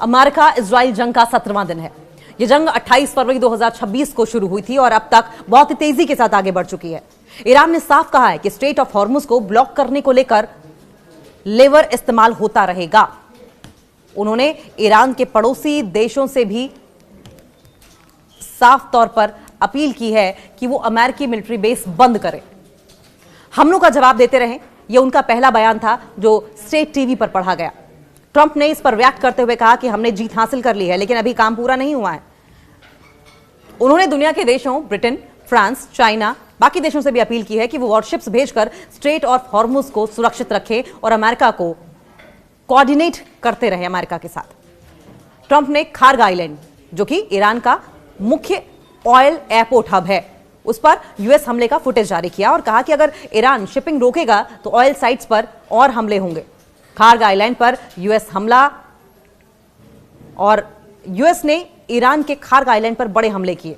America Israel जंग का 17वां दिन है। यह जंग 28 फरवरी 2026 को शुरू हुई थी और अब तक बहुत ही तेजी के साथ आगे बढ़ चुकी है। ईरान ने साफ कहा है कि स्ट्रेट ऑफ हॉर्मुज को ब्लॉक करने को लेकर लेवर इस्तेमाल होता रहेगा। उन्होंने ईरान के पड़ोसी देशों से भी साफ तौर पर अपील की है कि वो अमेरिकी मिलिट्री बेस बंद करें, हमलों का जवाब देते रहें। यह उनका पहला बयान था जो स्टेट टीवी पर पढ़ा गया। ट्रंप ने इस पर रिएक्ट करते हुए कहा कि हमने जीत हासिल कर ली है, लेकिन अभी काम पूरा नहीं हुआ है। उन्होंने दुनिया के देशों ब्रिटेन, फ्रांस, चाइना, बाकी देशों से भी अपील की है कि वो वॉरशिप्स भेजकर स्ट्रेट ऑफ हॉर्मुज को सुरक्षित रखें और अमेरिका को कोऑर्डिनेट करते रहे अमेरिका के साथ। ट्रंप ने खार्ग आइलैंड, जो कि ईरान का मुख्य ऑयल एयरपोर्ट हब है, उस पर यूएस हमले का फुटेज जारी किया और कहा कि अगर ईरान शिपिंग रोकेगा तो ऑयल साइट्स पर और हमले होंगे। खार्ग आइलैंड पर यूएस हमला, और यूएस ने ईरान के खार्ग आइलैंड पर बड़े हमले किए,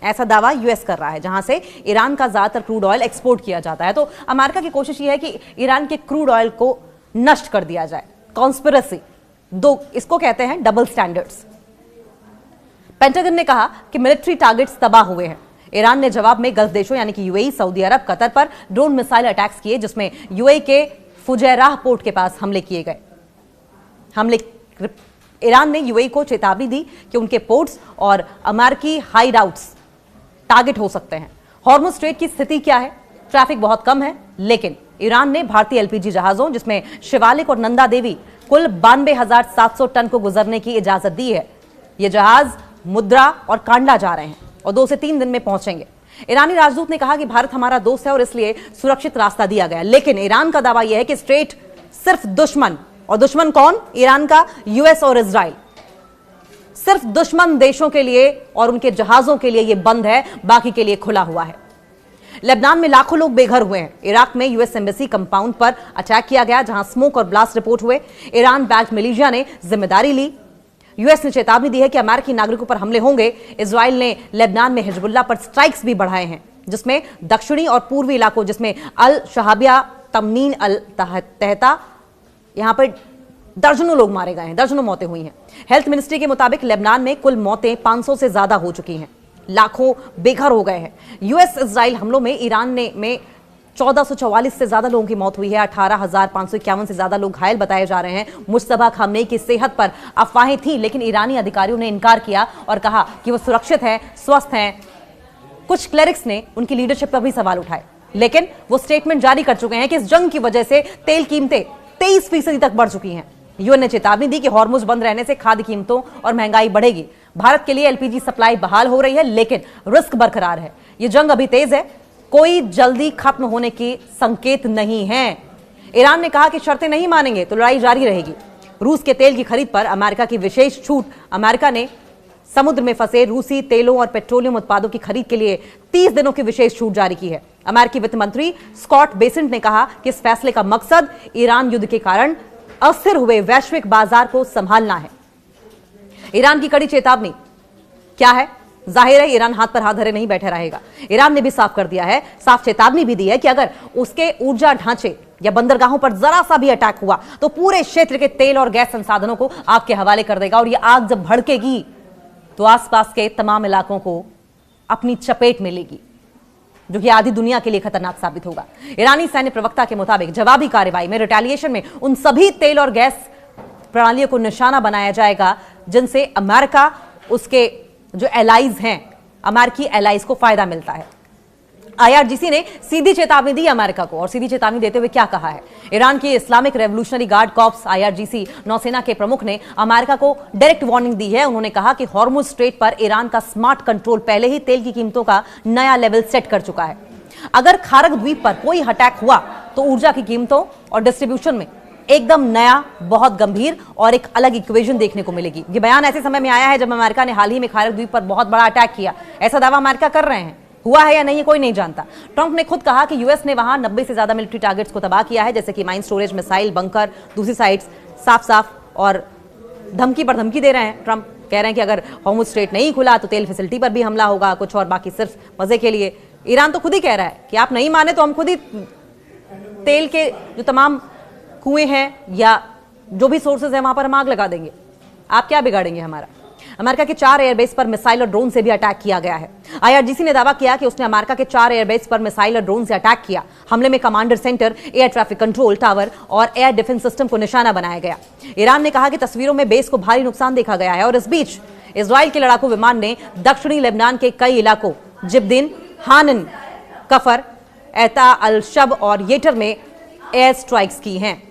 ऐसा दावा यूएस कर रहा है, जहां से ईरान का ज्यादातर क्रूड ऑयल एक्सपोर्ट किया जाता है। तो अमेरिका की कोशिश यह है कि ईरान के क्रूड ऑयल को नष्ट कर दिया जाए। कॉन्स्पिरेसी, दो इसको कहते हैं डबल स्टैंडर्ड्स। पेंटागन ने कहा कि मिलिट्री टारगेट्स तबाह हुए हैं। ईरान ने जवाब में गल्फ देशों यानी कि यूएई, सऊदी अरब, कतर पर ड्रोन मिसाइल अटैक्स किए, जिसमें यूएई के फुजैराह पोर्ट के पास हमले किए गए। ईरान ने यूएई को चेतावनी दी कि उनके पोर्ट्स और अमेरिकी हाइडआउट्स टारगेट हो सकते हैं। हॉर्मुज स्ट्रेट की स्थिति क्या है? ट्रैफिक बहुत कम है, लेकिन ईरान ने भारतीय एलपीजी जहाजों, जिसमें शिवालिक और नंदा देवी, कुल 92,700 टन को गुजरने की इजाजत दी है। ये जहाज मुद्रा और कांडला जा रहे हैं और 2 से 3 दिन में पहुंचेंगे। ईरानी राजदूत ने कहा कि भारत हमारा दोस्त है और इसलिए सुरक्षित रास्ता दिया गया, लेकिन ईरान का दावा यह है कि स्ट्रेट सिर्फ दुश्मन, और दुश्मन कौन? ईरान का यूएस और इजराइल, सिर्फ दुश्मन देशों के लिए और उनके जहाजों के लिए यह बंद है, बाकी के लिए खुला हुआ है। लेबनान में लाखों लोग बेघर हुए हैं। इराक में यूएस एम्बेसी कंपाउंड पर अटैक किया गया, जहां स्मोक और ब्लास्ट रिपोर्ट हुए। ईरान बैक्ड मिलिशिया ने जिम्मेदारी ली। यूएस ने चेतावनी दी है कि अमेरिकी नागरिकों पर हमले होंगे। इजराइल ने लेबनान में हिजबुल्लाह पर स्ट्राइक्स भी बढ़ाए हैं, जिसमें दक्षिणी और पूर्वी इलाकों, जिसमें अल शहाबिया, तमनीन अल तहता, यहां पर दर्जनों लोग मारे गए हैं, दर्जनों मौतें हुई हैं। हेल्थ मिनिस्ट्री के मुताबिक लेबनान में कुल मौतें 500 से ज्यादा हो चुकी हैं, लाखों बेघर हो गए हैं। यूएस इजराइल हमलों में ईरान में 1444 से ज्यादा लोगों की मौत हुई है। 18,551 से ज्यादा लोग घायल बताए जा रहे हैं। मुश्तबा खामनेई की सेहत पर अफवाहें थी, लेकिन ईरानी अधिकारियों ने इनकार किया और कहा कि वो सुरक्षित हैं, स्वस्थ हैं। कुछ क्लेरिक्स ने उनकी लीडरशिप पर भी सवाल उठाए, लेकिन वो स्टेटमेंट जारी कर चुके हैं कि इस जंग की वजह से तेल कीमतें 23% तक बढ़ चुकी हैं। यूएन ने चेतावनी दी कि हॉर्मुज बंद रहने से खाद्य कीमतों और महंगाई बढ़ेगी। भारत के लिए एलपीजी सप्लाई बहाल हो रही है, लेकिन रिस्क बरकरार है। यह जंग अभी तेज है, कोई जल्दी खत्म होने के संकेत नहीं है। ईरान ने कहा कि शर्तें नहीं मानेंगे तो लड़ाई जारी रहेगी। रूस के तेल की खरीद पर अमेरिका की विशेष छूट। अमेरिका ने समुद्र में फंसे रूसी तेलों और पेट्रोलियम उत्पादों की खरीद के लिए 30 दिनों की विशेष छूट जारी की है। अमेरिकी वित्त मंत्री स्कॉट बेसेंट ने कहा कि इस फैसले का मकसद ईरान युद्ध के कारण अस्थिर हुए वैश्विक बाजार को संभालना है। ईरान की कड़ी चेतावनी क्या है? जाहिर है ईरान हाथ पर हाथ धरे नहीं बैठे रहेगा। ईरान ने भी साफ कर दिया है, साफ चेतावनी भी दी है कि अगर उसके ऊर्जा ढांचे या बंदरगाहों पर जरा सा भी अटैक हुआ तो पूरे क्षेत्र के तेल और गैस संसाधनों को आग के हवाले कर देगा, और यह आग जब भड़केगी तो आसपास के तमाम इलाकों को अपनी चपेट में लेगी, जो कि आधी दुनिया के लिए खतरनाक साबित होगा। ईरानी सैन्य प्रवक्ता के मुताबिक जवाबी कार्रवाई में, रिटेलिएशन में उन सभी तेल और गैस प्रणालियों को निशाना बनाया जाएगा जिनसे अमेरिका, उसके जो एलाइज हैं, अमेरिकी एलाइज को फायदा मिलता है। आईआरजीसी ने सीधी चेतावनी दी अमेरिका को, और सीधी चेतावनी देते हुए क्या कहा है? ईरान की Islamic revolutionary guard corps IRGC नौसेना के प्रमुख ने अमेरिका को डायरेक्ट वार्निंग दी है। उन्होंने कहा कि हॉर्मुज स्ट्रेट पर ईरान का स्मार्ट कंट्रोल पहले ही तेल की कीमतों का नया लेवल सेट कर चुका है। अगर खार्ग द्वीप पर कोई अटैक हुआ तो ऊर्जा की कीमतों और डिस्ट्रीब्यूशन में एकदम नया, बहुत गंभीर और एक अलग इक्वेशन देखने को मिलेगी। यह बयान ऐसे समय में आया है जब अमेरिका ने हाल ही में खार्ग द्वीप पर बहुत बड़ा अटैक किया। ऐसा दावा अमेरिका कर रहे हैं, हुआ है या नहीं कोई नहीं जानता। ट्रंप ने खुद कहा कि यूएस ने वहां 90 से ज्यादा मिलिट्री टारगेट्स को तबाह किया है, जैसे कि माइन स्टोरेज, मिसाइल बंकर, दूसरी साइट्स। साफ और धमकी पर धमकी दे रहे हैं। ट्रंप कह रहे हैं कि अगर हॉर्मुज स्ट्रेट नहीं खुला तो तेल फैसिलिटी पर भी हमला होगा, कुछ और बाकी सिर्फ मजे के लिए। ईरान तो खुद ही कह रहा है कि आप नहीं माने तो हम खुद ही तेल के जो तमाम कुएं हैं या जो भी सोर्सेज हैं वहां पर हम आग लगा देंगे। आप क्या बिगाड़ेंगे हमारा? अमेरिका के 4 एयरबेस पर मिसाइल और ड्रोन से भी अटैक किया गया है। IRGC ने दावा किया कि उसने अमेरिका के 4 एयरबेस पर मिसाइल और ड्रोन से अटैक किया। हमले में commander centre, air traffic control tower और एयर डिफेंस सिस्टम को निशाना बनाया गया। ईरान ने कहा कि तस्वीरों में बेस को भारी नुकसान देखा गया है और इस बीच इजराइल के लड़ाकू विमान ने दक्षिणी लेबनान के कई इलाकों जिब्दीन, हानन, कफर, एता अल शब और येटर में एयर स्ट्राइक्स की हैं।